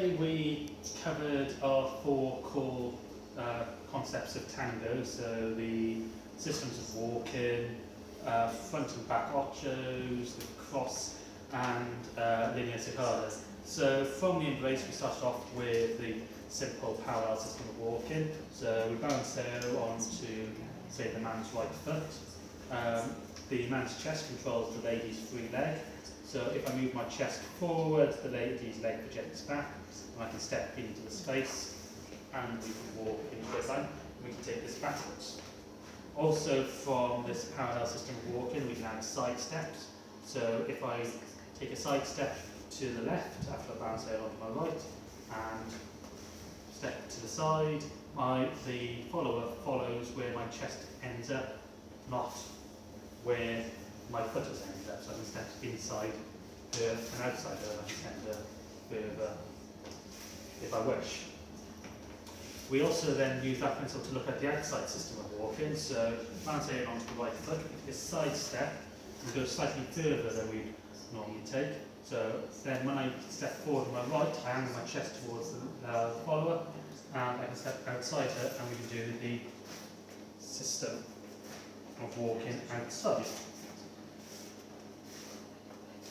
today we covered our four core concepts of tango, so the systems of walking, front and back ochos, the cross and linear sacadas. So from the embrace we started off with the simple parallel system of walking. So we balance onto, say, the man's right foot. The man's chest controls the lady's free leg. So if I move my chest forward, the lady's leg projects back, and I can step into the space, and we can walk in a straight line, and we can take this backwards. Also from this parallel system of walking, we can add side steps. So if I take a side step to the left after I balance onto my right, and step to the side, the follower follows where my chest ends up, not where my foot has ended up. So I can step inside and outside her, I can enter further if I wish. We also then use that pencil to look at the outside system of walking. So balance onto the right foot, we take a side step and go slightly further than we normally take. So then when I step forward on my right, I angle my chest towards the follower, and I can step outside her, and we can do the system of walking outside.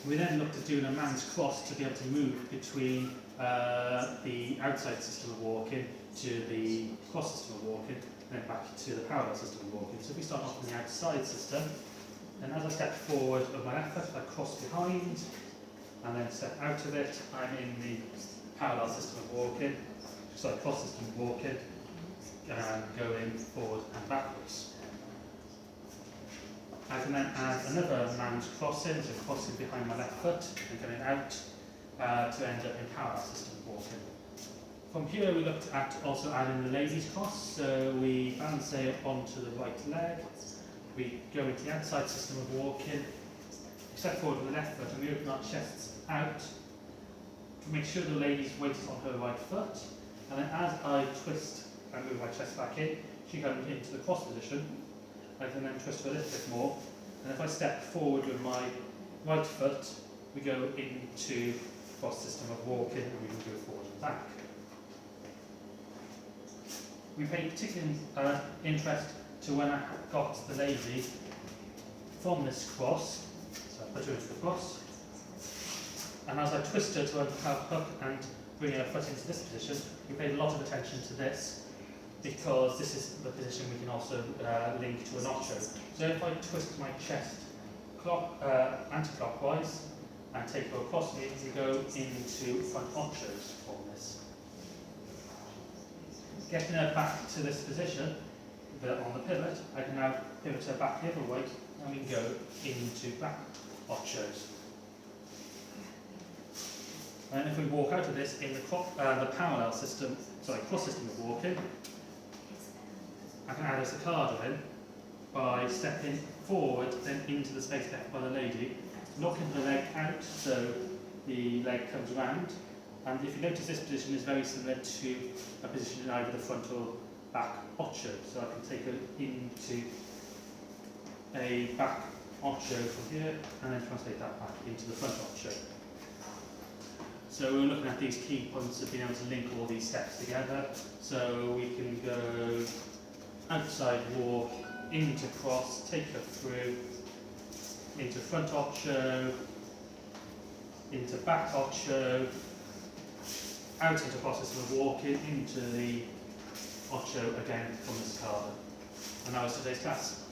We then looked at doing a man's cross to be able to move between the outside system of walking to the cross system of walking, and then back to the parallel system of walking. So if we start off on the outside system, and as I step forward with my left foot, I cross behind, and then step out of it, I'm in the parallel system of walking, cross system of walking, and going forward and backwards. I can then add another man's crossing, so crossing behind my left foot and going out to end up in parallel system of walking. From here we looked at also adding the lady's cross, so we balance onto the right leg, we go into the outside system of walking, step forward with the left foot and we open our chests out to make sure the lady's weight is on her right foot, and then as I twist and move my chest back in, she comes into the cross position. I can then twist her a little bit more, and if I step forward with my right foot, we go into cross system of walking, and we can go forward and back. We paid particular interest to when I got the lady from this cross, so I put her into the cross, and as I twist her to hook and bring her foot into this position, we paid a lot of attention to this, because this is the position we can also link to an ocho. So if I twist my chest anti-clockwise and take her across me, we go into front ochos from this. Getting her back to this position on the pivot, I can now pivot her back the other way, and we can go into back ochos. And if we walk out of this in the parallel system, cross system of walking, I can add a sacada in by stepping forward, then into the space left by the lady, knocking the leg out so the leg comes round. And if you notice, this position is very similar to a position in either the front or back ocho. So I can take her into a back ocho from here, and then translate that back into the front ocho. So we're looking at these key points of being able to link all these steps together. So we can go outside walk, into cross, take her through, into front ocho, into back ocho, out into cross system of walking, into the ocho again from the saccada. And that was today's class.